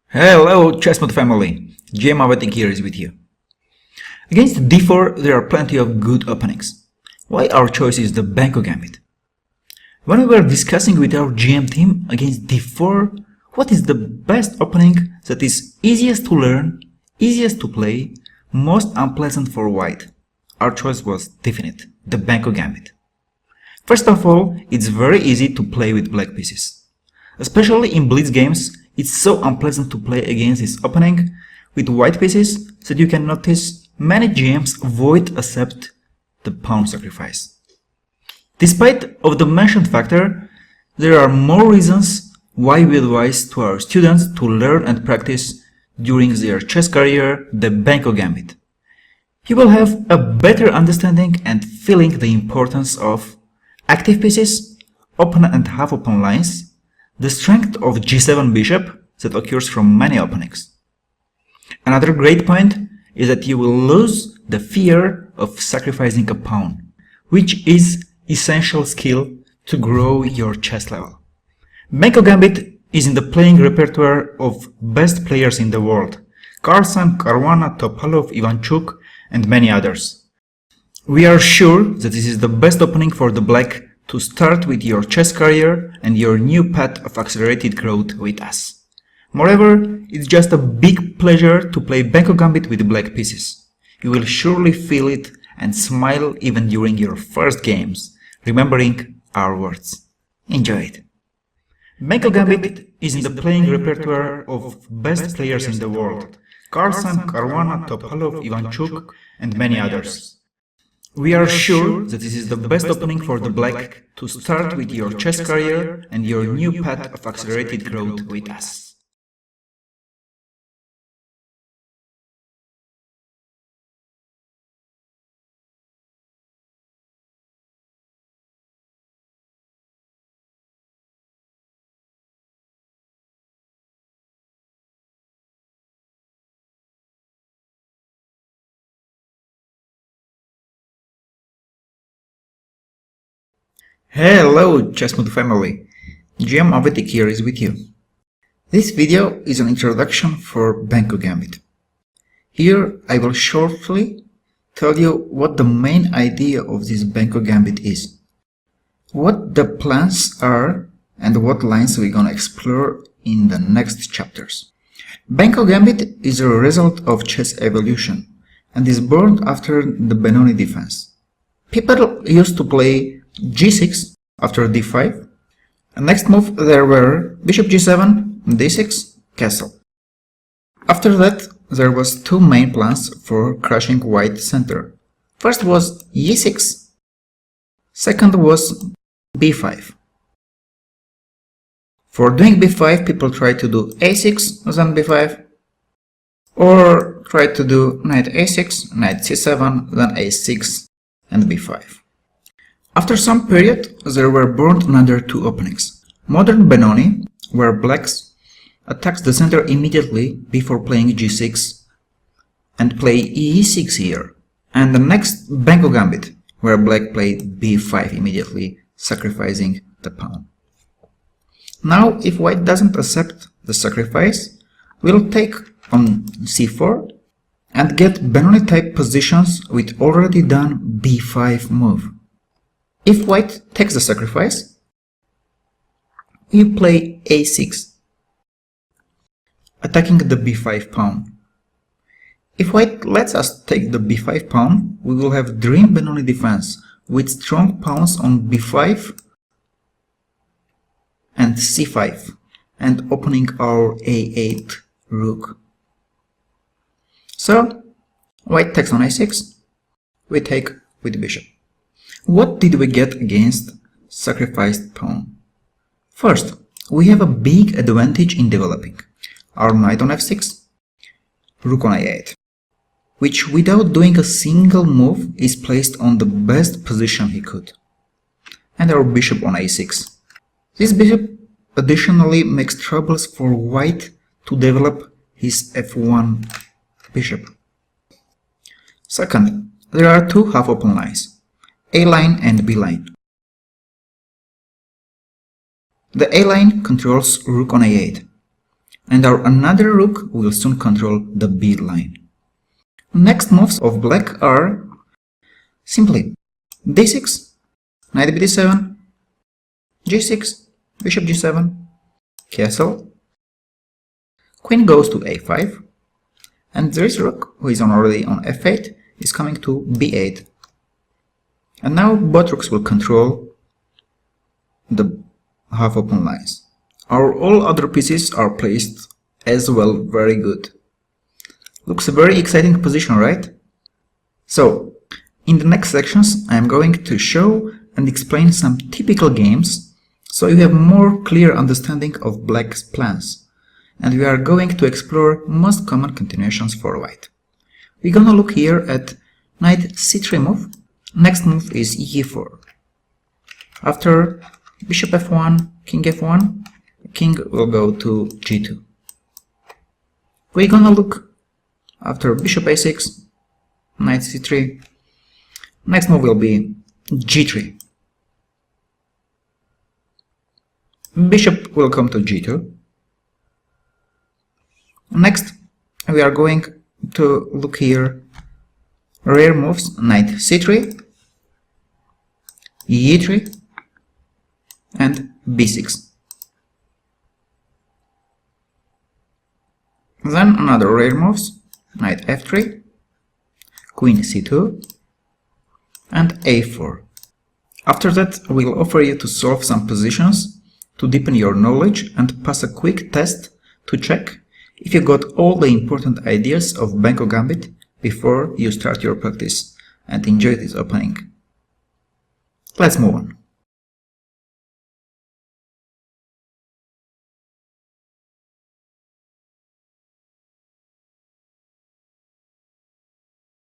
Hello, chessmod family! GM here is with you. Against d4, there are plenty of good openings. Why our choice is the Benko Gambit? When we were discussing with our GM team against d4, what is the best opening that is easiest to learn, easiest to play, most unpleasant for white? Our choice was definite, the Benko Gambit. First of all, it's very easy to play with black pieces. Especially in blitz games, it's so unpleasant to play against this opening with white pieces that you can notice many GMs avoid accept the pawn sacrifice. Despite of the mentioned factor, there are more reasons why we advise to our students to learn and practice during their chess career the Benko Gambit. You will have a better understanding and feeling the importance of active pieces, open and half open lines, the strength of g7 bishop that occurs from many openings. Another great point is that you will lose the fear of sacrificing a pawn, which is essential skill to grow your chess level. Benko Gambit is in the playing repertoire of best players in the world: Carlsen, Caruana, Topalov, Ivanchuk, and many others. We are sure that this is the best opening for the black to start with your chess career and your new path of accelerated growth with us. Moreover, it's just a big pleasure to play Benko Gambit with black pieces. You will surely feel it and smile even during your first games, remembering our words. Enjoy it! Benko Gambit is in the playing repertoire of best players in the world: Carlsen, Caruana, Topalov, Ivanchuk, and many others. We are sure that this is the best opening for the black to start with your chess career and your new path of accelerated growth with us. Hello, chessmod family! GM here is with you. This video is an introduction for Benko Gambit. Here I will shortly tell you what the main idea of this Benko Gambit is, what the plans are, and what lines we're gonna explore in the next chapters. Benko Gambit is a result of chess evolution and is born after the Benoni defense. People used to play g6 after d5. The next move there were bishop g7, d6, castle. After that there was two main plans for crushing white center. First was e6, second was b5. For doing b5 people tried to do a6 then b5, or tried to do knight a6, knight c7, then a6 and b5. After some period, there were born another two openings. Modern Benoni, where blacks attacks the center immediately before playing g6 and play e6 here. And the next Benko Gambit, where black played b5 immediately, sacrificing the pawn. Now, if white doesn't accept the sacrifice, we'll take on c4 and get Benoni type positions with already done b5 move. If white takes the sacrifice, you play a6, attacking the b5 pawn. If white lets us take the b5 pawn, we will have dream Benoni defense with strong pawns on b5 and c5 and opening our a8 rook. So, white takes on a6, we take with bishop. What did we get against sacrificed pawn? First, we have a big advantage in developing. Our knight on f6, rook on a8, which without doing a single move is placed on the best position he could, and our bishop on a6. This bishop additionally makes troubles for white to develop his f1 bishop. Second, there are two half-open lines, A line and B line. The A line controls rook on a8. and our another rook will soon control the B line. Next moves of black are simply d6, knight b7, g6, bishop g7, castle, queen goes to a5, and this rook, who is already on f8, is coming to b8. And now both rooks will control the half-open lines. Our all other pieces are placed as well very good. Looks a very exciting position, right? So, in the next sections I am going to show and explain some typical games so you have more clear understanding of black's plans. And we are going to explore most common continuations for white. We're gonna look here at knight c3 move. Next move is e4. After bishop f1, king f1, king will go to g2. We're gonna look after bishop a6, knight c3. Next move will be g3. Bishop will come to g2. Next, we are going to look here rare moves, knight c3, e3, and b6. Then another rare moves, knight f3, queen c2, and a4. After that, we'll offer you to solve some positions to deepen your knowledge and pass a quick test to check if you got all the important ideas of Benko Gambit before you start your practice and enjoy this opening. Let's move on.